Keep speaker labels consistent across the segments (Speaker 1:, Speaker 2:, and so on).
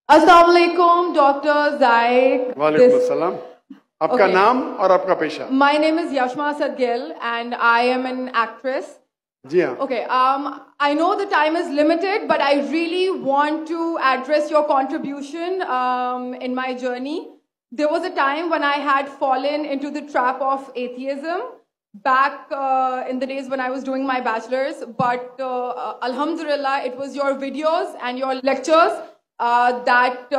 Speaker 1: अस्सलाम वालेकुम डॉक्टर जायक।
Speaker 2: वालेकुम अस्सलाम। आपका नाम और आपका पेशा?
Speaker 1: My name is Yashma Sadgil and I am an actress.
Speaker 2: जी हाँ।
Speaker 1: Okay, I know the time is limited, but I really want to address your contribution in my journey. There was a time when I had fallen into the trap of atheism back in the days when I was doing my bachelor's, but Alhamdulillah, it was your videos and your lectures that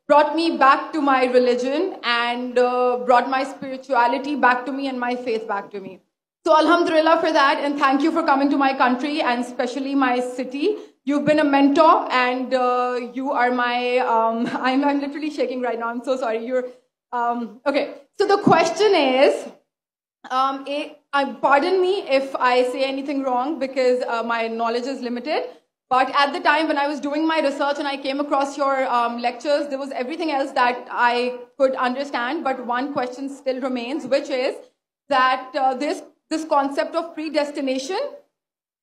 Speaker 1: brought me back to my religion and brought my spirituality back to me and my faith back to me. So Alhamdulillah for that, and thank you for coming to my country and especially my city. You've been a mentor and you are my, I'm literally shaking right now, I'm so sorry. Okay, so the question is, pardon me if I say anything wrong because my knowledge is limited. But at the time when I was doing my research and I came across your lectures, there was everything else that I could understand. But one question still remains, which is that this concept of predestination,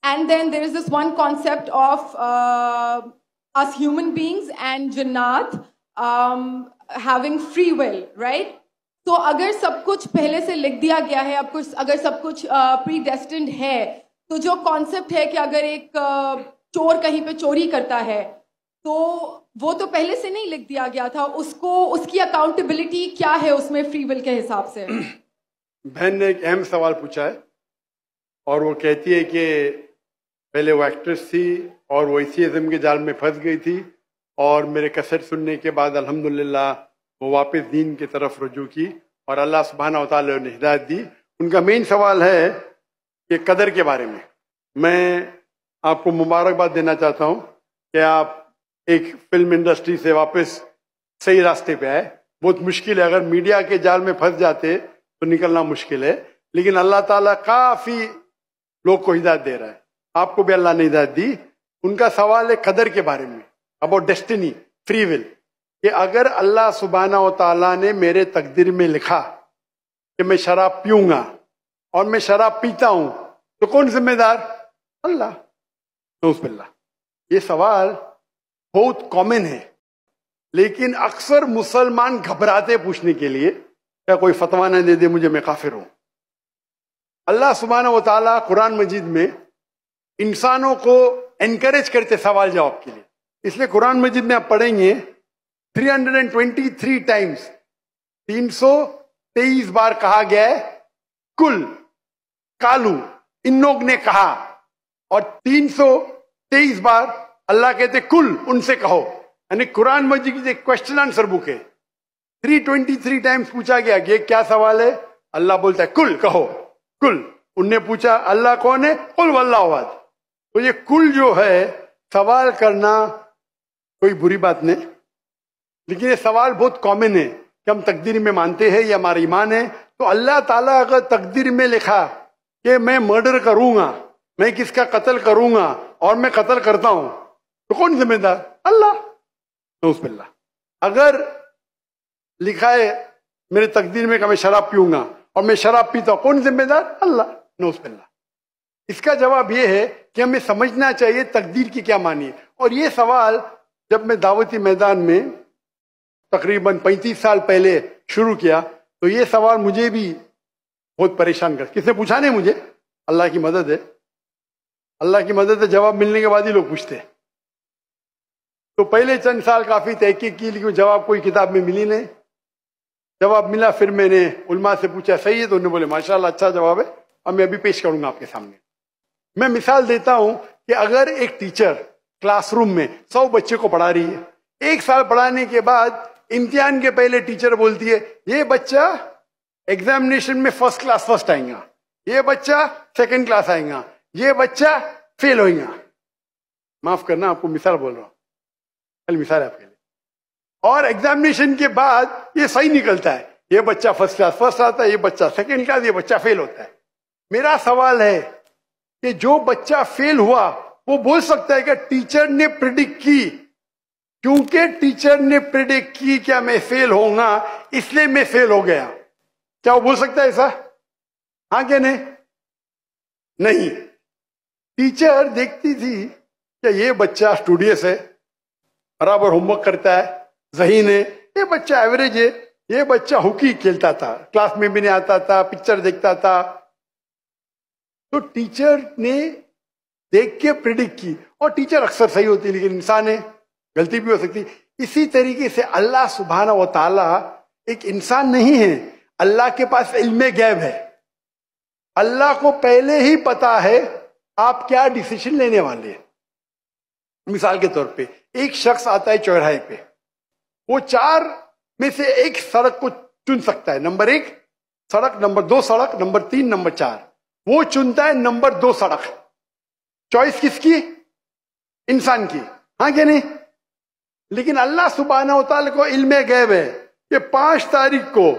Speaker 1: and then there is this one concept of us human beings and Jannat having free will, right? तो अगर सब कुछ पहले से लिख दिया गया है, अब कुछ अगर सब कुछ प्रीडेस्टिन्ड है, तो जो कॉन्सेप्ट है कि अगर एक चोर कहीं पे चोरी करता है तो वो तो पहले से नहीं लिख दिया गया था, उसको उसकी अकाउंटेबिलिटी क्या है उसमें फ्री विल के हिसाब से?
Speaker 2: बहन ने एक अहम सवाल पूछा है और वो कहती है कि पहले वो एक्ट्रेस थी और वो एथियज्म के जाल में फंस गई थी और मेरे कैसेट सुनने के बाद अल्हम्दुलिल्लाह वो वापस दीन की तरफ रुजू की और अल्लाह सुब्हाना व तआला ने हिदायत दी। उनका मेन सवाल है कि कदर के बारे में। मैं आपको मुबारकबाद देना चाहता हूं कि आप एक फिल्म इंडस्ट्री से वापस सही रास्ते पे आए। बहुत मुश्किल है, अगर मीडिया के जाल में फंस जाते तो निकलना मुश्किल है, लेकिन अल्लाह ताला काफी लोग को हिदायत दे रहा है, आपको भी अल्लाह ने हिदायत दी। उनका सवाल है कदर के बारे में, अबाउट डेस्टिनी, फ्री विल, कि अगर अल्लाह सुब्हाना व तआला ने मेरे तकदीर में लिखा कि मैं शराब पीऊंगा और मैं शराब पीता हूं तो कौन जिम्मेदार? अल्लाह। नऊज़ुबिल्लाह। ये सवाल बहुत कॉमन है, लेकिन अक्सर मुसलमान घबराते पूछने के लिए, क्या कोई फतवा न दे दे मुझे, मैं काफिर हूं। अल्लाह सुब्हाना व तआला कुरान मजीद में इंसानों को एनकरेज करते सवाल जवाब के लिए, इसलिए कुरान मजीद में आप पढ़ेंगे 323 टाइम्स, 323 बार कहा गया है कुल, कालू, इन लोग ने कहा, और 323 बार अल्लाह कहते कुल, उनसे कहो। यानी कुरान मजीद की एक क्वेश्चन आंसर बुक है। 323 टाइम्स पूछा गया कि क्या सवाल है, अल्लाह बोलता है कुल, कहो कुल। उनने पूछा अल्लाह कौन है, कुल वल्लाहु अहद। तो ये कुल जो है, सवाल करना कोई बुरी बात नहीं, लेकिन ये सवाल बहुत कॉमन है कि हम तकदीर में मानते हैं, ये हमारा ईमान है। तो अल्लाह ताला अगर तकदीर में लिखा कि मैं मर्डर करूंगा, मैं किसका कत्ल करूंगा और मैं कत्ल करता हूं, तो कौन जिम्मेदार? अल्लाह। नऊज़ुबिल्लाह। अगर लिखा है मेरे तकदीर में कि मैं शराब पीऊंगा और मैं शराब पीता हूं, कौन जिम्मेदार? अल्लाह। नऊज़ुबिल्लाह। इसका जवाब यह है कि हमें समझना चाहिए तकदीर की क्या मानी है। और ये सवाल जब मैं दावती मैदान में तकरीबन 35 साल पहले शुरू किया, तो ये सवाल मुझे भी बहुत परेशान कर, किसने पूछा नहीं मुझे, अल्लाह की मदद है, अल्लाह की मदद है, जवाब मिलने के बाद ही लोग पूछते हैं। तो पहले चंद साल काफी तहकीक की, लेकिन जवाब कोई किताब में मिली नहीं। जवाब मिला, फिर मैंने उलमा से पूछा, सही है? तो उन्होंने बोले माशाल्लाह अच्छा जवाब है, अब मैं अभी पेश करूंगा आपके सामने। मैं मिसाल देता हूं कि अगर एक टीचर क्लासरूम में 100 बच्चे को पढ़ा रही है, 1 साल पढ़ाने के बाद इम्तिहान के पहले टीचर बोलती है ये बच्चा एग्जामिनेशन में फर्स्ट क्लास फर्स्ट आएगा, ये बच्चा सेकंड क्लास आएगा, ये बच्चा फेल होगा। माफ करना, आपको मिसाल बोल रहा हूं, कल मिसाल है आपके लिए। और एग्जामिनेशन के बाद ये सही निकलता है, ये बच्चा फर्स्ट क्लास फर्स्ट आता है, ये बच्चा सेकंड क्लास, ये बच्चा फेल होता है। मेरा सवाल है कि जो बच्चा फेल हुआ वो बोल सकता है कि टीचर ने प्रिडिक्ट की, क्योंकि टीचर ने प्रिडिक्ट की क्या मैं फेल होऊंगा, इसलिए मैं फेल हो गया। क्या वो बोल सकता है ऐसा? हाँ क्या नहीं? नहीं। टीचर देखती थी कि ये बच्चा स्टूडियस है, बराबर होमवर्क करता है, ज़हीन है, ये बच्चा एवरेज है, ये बच्चा हॉकी खेलता था, क्लास में भी नहीं आता था, पिक्चर देखता था। तो टीचर ने देख के प्रिडिक्ट की, और टीचर अक्सर सही होती है, लेकिन इंसान है, गलती भी हो सकती। इसी तरीके से अल्लाह सुब्हानहू व तआला एक इंसान नहीं है, अल्लाह के पास इल्मे गैब है। अल्लाह को पहले ही पता है आप क्या डिसीजन लेने वाले हैं। मिसाल के तौर पे एक शख्स आता है चौराहे पे, वो 4 में से एक सड़क को चुन सकता है, नंबर 1 सड़क, नंबर 2 सड़क, नंबर 3, नंबर 4। वो चुनता है नंबर 2 सड़क। चॉइस किसकी? इंसान की, हाँ क्या नहीं? लेकिन अल्लाह सुब्हानहू व तआला को इल्मे गैब है कि 5 तारीख को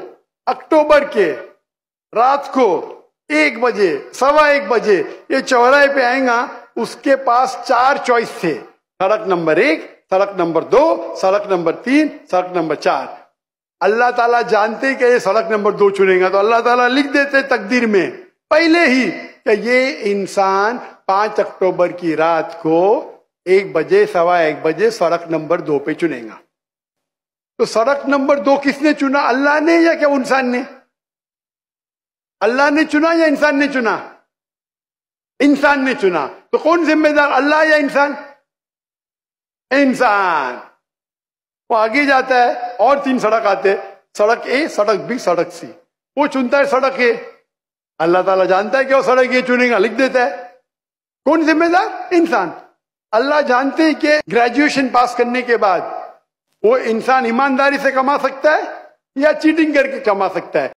Speaker 2: अक्टूबर के रात को 1 बजे, 1:15 बजे ये चौराहे पे आएगा। उसके पास 4 चॉइस थे, सड़क नंबर 1, सड़क नंबर 2, सड़क नंबर 3, सड़क नंबर 4। अल्लाह ताला जानते कि ये सड़क नंबर 2 चुनेगा, तो अल्लाह ताला लिख देते तकदीर में पहले ही कि ये इंसान 5 अक्टूबर की रात को 1 बजे, 1:15 बजे सड़क नंबर 2 पे चुनेगा। तो सड़क नंबर 2 किसने चुना? अल्लाह ने या क्या इंसान ने? अल्लाह ने चुना या इंसान ने चुना? इंसान ने चुना। तो कौन जिम्मेदार, अल्लाह या इंसान? इंसान। वो आगे जाता है और 3 सड़क आते, सड़क ए, सड़क बी, सड़क सी। वो चुनता है सड़क ए, अल्लाह ताला जानता है कि वो सड़क ये चुनेगा, लिख देता है। कौन जिम्मेदार? इंसान। अल्लाह जानते हैं कि ग्रेजुएशन पास करने के बाद वो इंसान ईमानदारी से कमा सकता है या चीटिंग करके कमा सकता है।